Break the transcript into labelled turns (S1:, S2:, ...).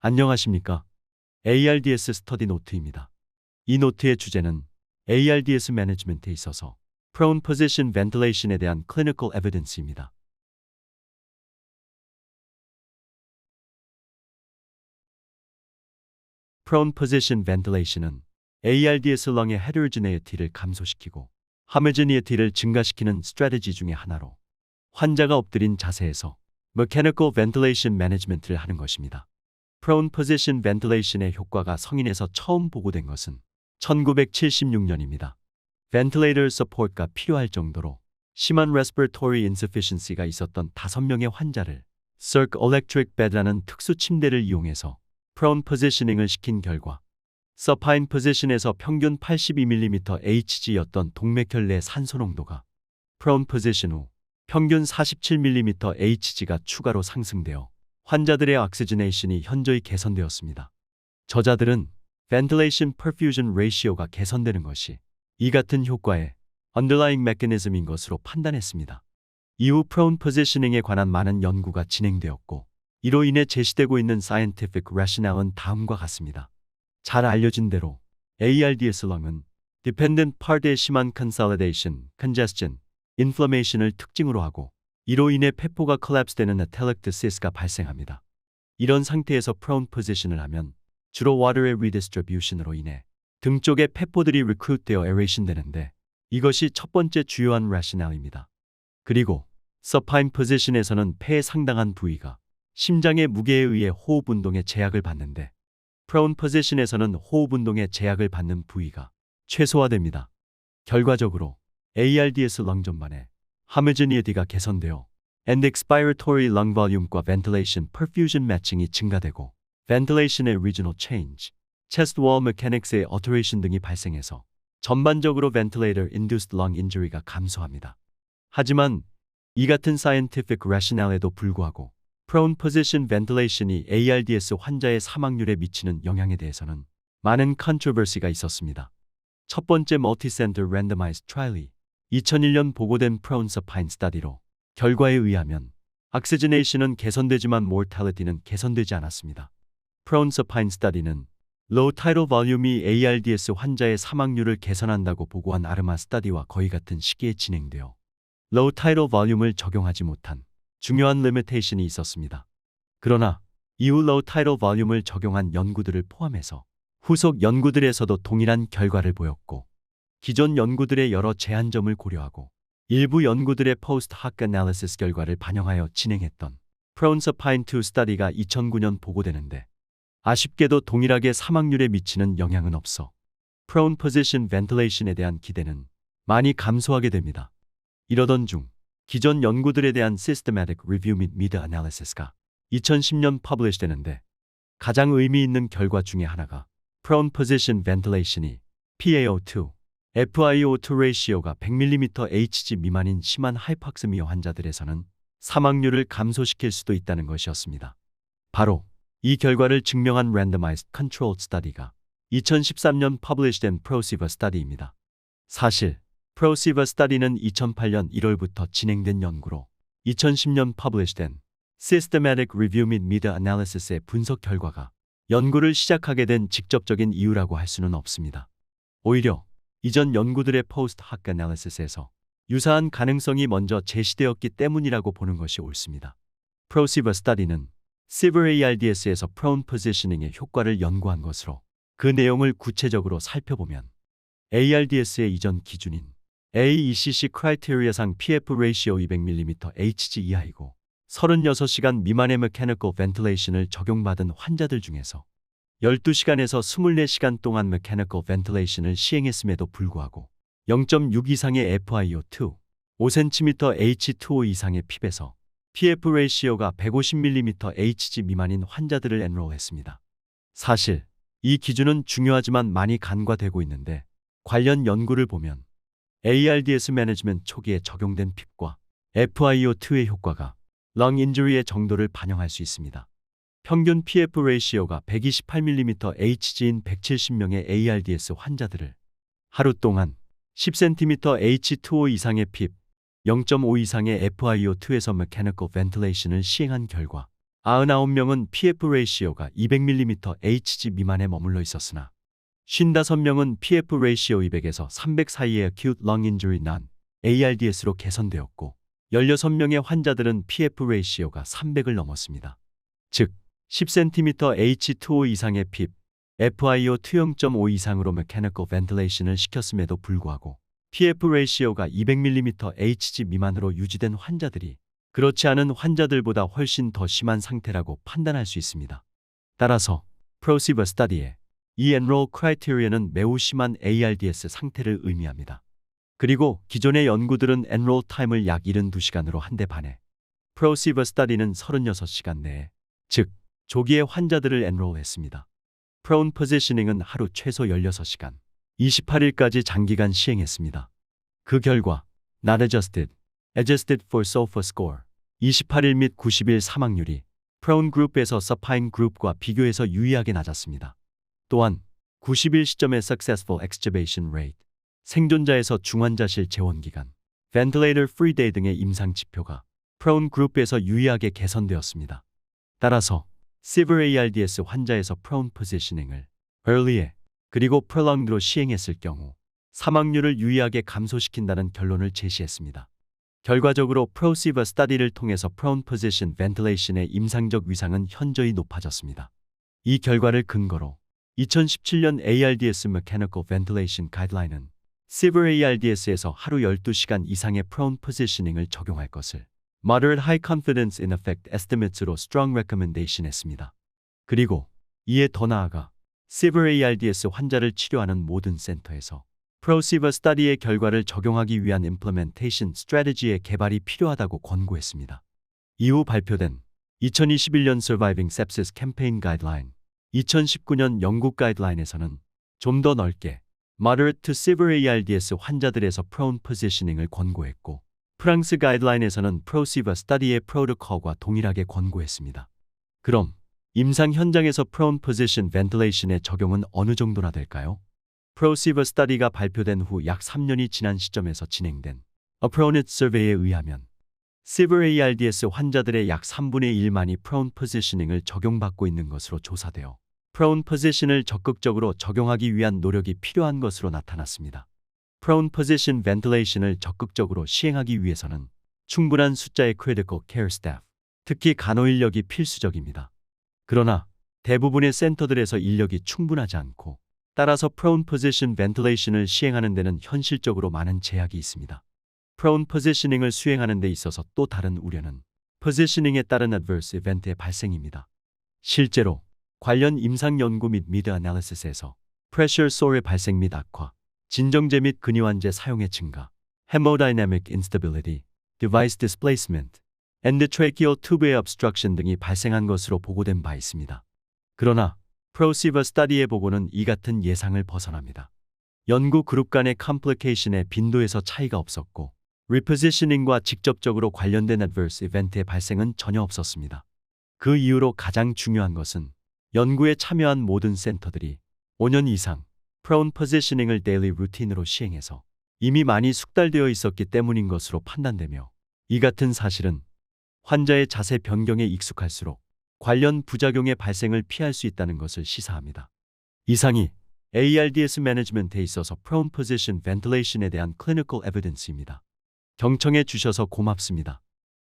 S1: 안녕하십니까? ARDS 스터디 노트입니다. 이 노트의 주제는 ARDS 매니지먼트에 있어서 Prone Position Ventilation에 대한 Clinical Evidence입니다. Prone Position Ventilation은 ARDS 렁의 heterogeneity를 감소시키고 homogeneity를 증가시키는 스트래티지 중의 하나로 환자가 엎드린 자세에서 Mechanical Ventilation Management를 하는 것입니다. Prone Position Ventilation의 효과가 성인에서 처음 보고된 것은 1976년입니다. Ventilator Support가 필요할 정도로 심한 Respiratory Insufficiency가 있었던 5명의 환자를 Circ Electric Bed라는 특수 침대를 이용해서 Prone Positioning을 시킨 결과 Supine Position에서 평균 82mm Hg였던 동맥혈 내 산소 농도가 Prone Position 후 평균 47mm Hg가 추가로 상승되어 환자들의 옥시지네이션이 현저히 개선되었습니다. 저자들은 Ventilation Perfusion Ratio가 개선되는 것이 이 같은 효과의 underlying mechanism인 것으로 판단했습니다. 이후 Prone Positioning에 관한 많은 연구가 진행되었고 이로 인해 제시되고 있는 scientific rationale은 다음과 같습니다. 잘 알려진 대로 ARDS 렁은 Dependent Part의 심한 consolidation, congestion, inflammation을 특징으로 하고 이로 인해 폐포가 콜랩스되는 atelectasis 발생합니다. 이런 상태에서 Prone Position을 하면 주로 water의 redistribution으로 인해 등 쪽의 폐포들이 recruit되어 aeration되는데 이것이 첫 번째 주요한 rationale입니다. 그리고 Supine Position에서는 폐의 상당한 부위가 심장의 무게에 의해 호흡 운동에 제약을 받는데 Prone Position에서는 호흡 운동에 제약을 받는 부위가 최소화됩니다. 결과적으로 ARDS 렁 전반에 homogeneity가 개선되어 end expiratory lung volume과 ventilation perfusion matching이 증가되고 ventilation의 regional change, chest wall mechanics의 alteration 등이 발생해서 전반적으로 ventilator induced lung injury가 감소합니다. 하지만 이 같은 scientific rationale에도 불구하고 prone position ventilation이 ARDS 환자의 사망률에 미치는 영향에 대해서는 많은 controversy가 있었습니다. 첫 번째 multicenter randomized trial이 2001년 보고된 Prone Supine Study로 결과에 의하면 옥시지네이션은 개선되지만 mortality는 개선되지 않았습니다. Prone Supine Study는 Low Tidal Volume이 ARDS 환자의 사망률을 개선한다고 보고한 아르마 스타디와 거의 같은 시기에 진행되어 Low Tidal Volume을 적용하지 못한 중요한 limitation이 있었습니다. 그러나 이후 Low Tidal Volume을 적용한 연구들을 포함해서 후속 연구들에서도 동일한 결과를 보였고 기존 연구들의 여러 제한점을 고려하고 일부 연구들의 post hoc analysis 결과를 반영하여 진행했던 Prone Supine 2 스터디가 2009년 보고되는데 아쉽게도 동일하게 사망률에 미치는 영향은 없어 Prone Position Ventilation에 대한 기대는 많이 감소하게 됩니다. 이러던 중 기존 연구들에 대한 Systematic Review 및 Mid Analysis가 2010년 publish 되는데 가장 의미 있는 결과 중에 하나가 Prone Position Ventilation이 PaO2, FiO2 레이시오가 100mm Hg 미만인 심한 하이팍스미어 환자들에서는 사망률을 감소시킬 수도 있다는 것이었습니다. 바로 이 결과를 증명한 Randomized Controlled Study가 2013년 publish된 ProSIVA Study입니다. 사실 ProSIVA Study는 2008년 1월부터 진행된 연구로 2010년 publish된 Systematic Review 및 Mid Analysis의 분석 결과가 연구를 시작하게 된 직접적인 이유라고 할 수는 없습니다. 오히려 이전 연구들의 Post Hoc Analysis에서 유사한 가능성이 먼저 제시되었기 때문이라고 보는 것이 옳습니다. ProSIVA Study는 Severe ARDS에서 Prone Positioning의 효과를 연구한 것으로 그 내용을 구체적으로 살펴보면 ARDS의 이전 기준인 AECC 크라이테리아상 PF 레이시오 200mm Hg 이하이고 36시간 미만의 Mechanical Ventilation을 적용받은 환자들 중에서 12시간에서 24시간 동안 Mechanical Ventilation을 시행했음에도 불구하고 0.6 이상의 FiO2, 5cm H2O 이상의 핍에서 PF 레이시오가 150mm Hg 미만인 환자들을 엔롤했습니다. 사실 이 기준은 중요하지만 많이 간과되고 있는데 관련 연구를 보면 ARDS 매니지먼트 초기에 적용된 핍과 FiO2의 효과가 렁 인주리의 정도를 반영할 수 있습니다. 평균 PF 레이시오가 128mm Hg인 170명의 ARDS 환자들을 하루 동안 10cm H2O 이상의 핍, 0.5 이상의 FiO2에서 Mechanical Ventilation을 시행한 결과 99명은 PF 레이시오가 200mm HG 미만에 머물러 있었으나 55명은 PF 레이시오 200에서 300 사이의 acute lung injury non ARDS로 개선되었고 16명의 환자들은 PF 레이시오가 300을 넘었습니다. 즉 10cm H2O 이상의 PIP, FiO 2.0.5 이상으로 mechanical ventilation을 시켰음에도 불구하고 PF 레이시오가 200mm HG 미만으로 유지된 환자들이 그렇지 않은 환자들보다 훨씬 더 심한 상태라고 판단할 수 있습니다. 따라서 PROSERVE 스터디의 이 enroll criteria는 매우 심한 ARDS 상태를 의미합니다. 그리고 기존의 연구들은 enroll time을 약 72시간으로 한데 반해 PROSERVE 스터디는 36시간 내에, 즉 조기에 환자들을 enroll했습니다. prone positioning은 하루 최소 16시간, 28일까지 장기간 시행했습니다. 그 결과 not adjusted, adjusted for SOFA score 28일 및 90일 사망률이 prone group에서 supine group과 비교해서 유의하게 낮았습니다. 또한 90일 시점의 successful extubation rate, 생존자에서 중환자실 재원기간, ventilator free day 등의 임상 지표가 prone group에서 유의하게 개선되었습니다. 따라서 severe ARDS 환자에서 prone positioning을 early에 그리고 prolonged로 시행했을 경우 사망률을 유의하게 감소시킨다는 결론을 제시했습니다. 결과적으로 PROSERVE 스터디를 통해서 prone position ventilation의 임상적 위상은 현저히 높아졌습니다. 이 결과를 근거로 2017년 ARDS Mechanical Ventilation Guideline은 severe ARDS에서 하루 12시간 이상의 prone positioning을 적용할 것을 Moderate High Confidence in Effect Estimates로 strong recommendation 했습니다. 그리고 이에 더 나아가 severe ARDS 환자를 치료하는 모든 센터에서 PROSERVE 스터디의 결과를 적용하기 위한 implementation strategy의 개발이 필요하다고 권고했습니다. 이후 발표된 2021년 Surviving Sepsis Campaign Guideline, 2019년 영국 가이드라인에서는 좀 더 넓게 Moderate to Severe ARDS 환자들에서 prone positioning을 권고했고 프랑스 가이드라인에서는 PROSERVE 스터디의 프로토콜과 동일하게 권고했습니다. 그럼 임상 현장에서 prone position ventilation의 적용은 어느 정도나 될까요? PROSERVE 스터디가 발표된 후 약 3년이 지난 시점에서 진행된 APRONIT Survey에 의하면 severe ARDS 환자들의 약 3분의 1만이 prone positioning을 적용받고 있는 것으로 조사되어 prone position을 적극적으로 적용하기 위한 노력이 필요한 것으로 나타났습니다. prone position ventilation을 적극적으로 시행하기 위해서는 충분한 숫자의 critical care staff, 특히 간호인력이 필수적입니다. 그러나 대부분의 센터들에서 인력이 충분하지 않고 따라서 prone position ventilation을 시행하는 데는 현실적으로 많은 제약이 있습니다. prone positioning을 수행하는 데 있어서 또 다른 우려는 positioning에 따른 adverse event의 발생입니다. 실제로 관련 임상 연구 및 미드 애널리시스에서 pressure sore의 발생 및 악화, 진정제 및 근이완제 사용의 증가, hemodynamic instability, device displacement, endotracheal tube의 obstruction 등이 발생한 것으로 보고된 바 있습니다. 그러나 PROSERVE 스터디의 보고는 이 같은 예상을 벗어납니다. 연구 그룹 간의 complication의 빈도에서 차이가 없었고 repositioning과 직접적으로 관련된 adverse event의 발생은 전혀 없었습니다. 그 이후로 가장 중요한 것은 연구에 참여한 모든 센터들이 5년 이상 prone positioning을 daily routin으로 시행해서 이미 많이 숙달되어 있었기 때문인 것으로 판단되며 이 같은 사실은 환자의 자세 변경에 익숙할수록 관련 부작용의 발생을 피할 수 있다는 것을 시사합니다. 이상이 ARDS 매니지먼트에 있어서 prone position ventilation에 대한 clinical evidence입니다. 경청해 주셔서 고맙습니다.